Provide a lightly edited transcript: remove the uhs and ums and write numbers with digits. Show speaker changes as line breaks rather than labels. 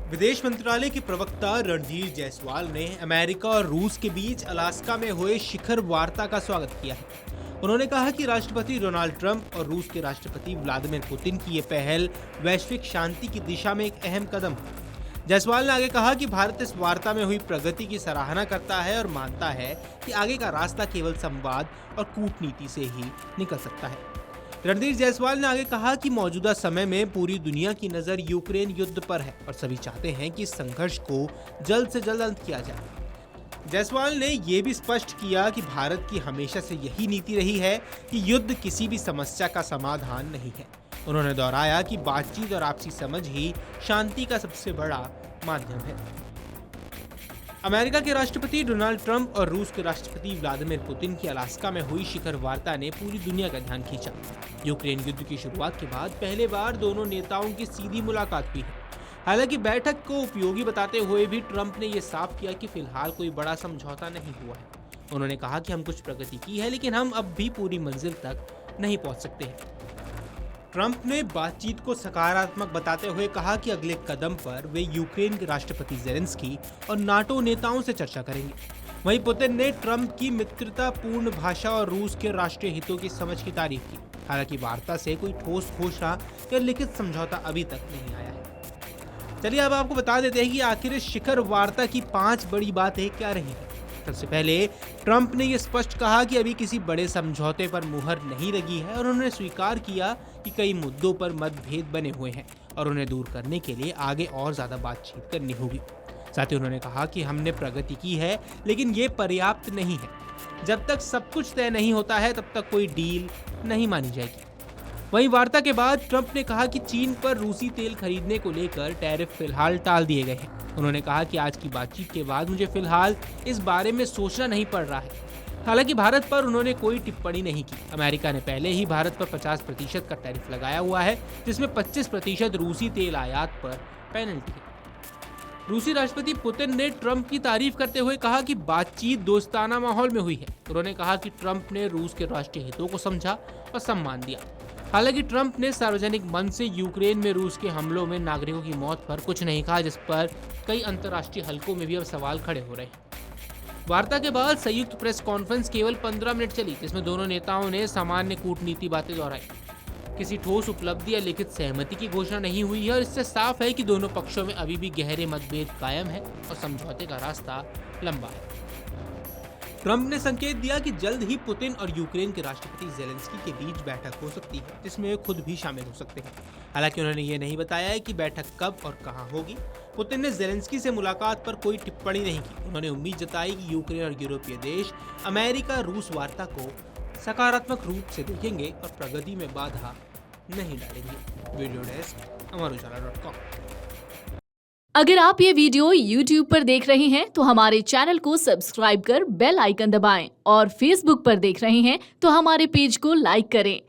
विदेश मंत्रालय के प्रवक्ता रणधीर जायसवाल ने अमेरिका और रूस के बीच अलास्का में हुए शिखर वार्ता का स्वागत किया है। उन्होंने कहा कि राष्ट्रपति डोनाल्ड ट्रंप और रूस के राष्ट्रपति व्लादिमीर पुतिन की ये पहल वैश्विक शांति की दिशा में एक अहम कदम है। जायसवाल ने आगे कहा कि भारत इस वार्ता में हुई प्रगति की सराहना करता है और मानता है कि आगे का रास्ता केवल संवाद और कूटनीति से ही निकल सकता है। रणधीर जायसवाल ने आगे कहा कि मौजूदा समय में पूरी दुनिया की नज़र यूक्रेन युद्ध पर है और सभी चाहते हैं कि इस संघर्ष को जल्द से जल्द अंत किया जाए। जायसवाल ने यह भी स्पष्ट किया कि भारत की हमेशा से यही नीति रही है कि युद्ध किसी भी समस्या का समाधान नहीं है। उन्होंने दोहराया कि बातचीत और आपसी समझ ही शांति का सबसे बड़ा माध्यम है। अमेरिका के राष्ट्रपति डोनाल्ड ट्रंप और रूस के राष्ट्रपति व्लादिमीर पुतिन की अलास्का में हुई शिखर वार्ता ने पूरी दुनिया का ध्यान खींचा। यूक्रेन युद्ध की शुरुआत के बाद पहली बार दोनों नेताओं की सीधी मुलाकात हुई है। हालांकि बैठक को उपयोगी बताते हुए भी ट्रंप ने यह साफ किया कि फिलहाल कोई बड़ा समझौता नहीं हुआ है। उन्होंने कहा कि हम कुछ प्रगति की है, लेकिन हम अब भी पूरी मंजिल तक नहीं पहुंच सकते हैं। ट्रंप ने बातचीत को सकारात्मक बताते हुए कहा कि अगले कदम पर वे यूक्रेन के राष्ट्रपति ज़ेलेंस्की और नाटो नेताओं से चर्चा करेंगे। वहीं पुतिन ने ट्रंप की मित्रतापूर्ण भाषा और रूस के राष्ट्रीय हितों की समझ की तारीफ की। हालांकि वार्ता से कोई ठोस घोषणा या लिखित समझौता अभी तक नहीं आया है। चलिए अब आपको बता देते हैं कि आखिर इस शिखर वार्ता की 5 बड़ी बातें क्या रही हैं। सबसे पहले ट्रंप ने यह स्पष्ट कहा कि अभी किसी बड़े समझौते पर मुहर नहीं लगी है और उन्होंने स्वीकार किया कि कई मुद्दों पर मतभेद बने हुए हैं और उन्हें दूर करने के लिए आगे और ज्यादा बातचीत करनी होगी। साथ ही उन्होंने कहा कि हमने प्रगति की है, लेकिन ये पर्याप्त नहीं है। जब तक सब कुछ तय नहीं होता है तब तक कोई डील नहीं मानी जाएगी। वहीं वार्ता के बाद ट्रंप ने कहा कि चीन पर रूसी तेल खरीदने को लेकर टैरिफ फिलहाल टाल दिए गए हैं। उन्होंने कहा कि आज की बातचीत के बाद मुझे फिलहाल इस बारे में सोचना नहीं पड़ रहा है। हालांकि भारत पर उन्होंने कोई टिप्पणी नहीं की। अमेरिका ने पहले ही भारत पर 50% का टैरिफ लगाया हुआ है, जिसमें 25% रूसी तेल आयात पर पेनल्टी है। रूसी राष्ट्रपति पुतिन ने ट्रंप की तारीफ करते हुए कहा कि बातचीत दोस्ताना माहौल में हुई है। उन्होंने कहा कि ट्रंप ने रूस के राष्ट्रीय हितों को समझा और सम्मान दिया। हालांकि ट्रंप ने सार्वजनिक मंच से यूक्रेन में रूस के हमलों में नागरिकों की मौत पर कुछ नहीं कहा, जिस पर कई अंतर्राष्ट्रीय हलकों में भी अब सवाल खड़े हो रहे हैं। वार्ता के बाद संयुक्त प्रेस कॉन्फ्रेंस केवल 15 मिनट चली, जिसमें दोनों नेताओं ने सामान्य कूटनीति बातें दोहराई। किसी ठोस उपलब्धि या लिखित सहमति की घोषणा नहीं हुई है और इससे साफ है कि दोनों पक्षों में अभी भी गहरे मतभेद कायम है और समझौते का रास्ता लंबा है। ट्रंप ने संकेत दिया कि जल्द ही पुतिन और यूक्रेन के राष्ट्रपति ज़ेलेंस्की के बीच बैठक हो सकती है, जिसमें वे खुद भी शामिल हो सकते हैं। हालांकि उन्होंने ये नहीं बताया है कि बैठक कब और कहां होगी। पुतिन ने ज़ेलेंस्की से मुलाकात पर कोई टिप्पणी नहीं की। उन्होंने उम्मीद जताई कि यूक्रेन और यूरोपीय देश अमेरिका रूस वार्ता को सकारात्मक रूप से देखेंगे और प्रगति में बाधा नहीं डालेंगे। वीडियो डेस्क अमरुजाला.com।
अगर आप ये वीडियो YouTube पर देख रहे हैं तो हमारे चैनल को सब्सक्राइब कर बेल आइकन दबाएं और Facebook पर देख रहे हैं तो हमारे पेज को लाइक करें।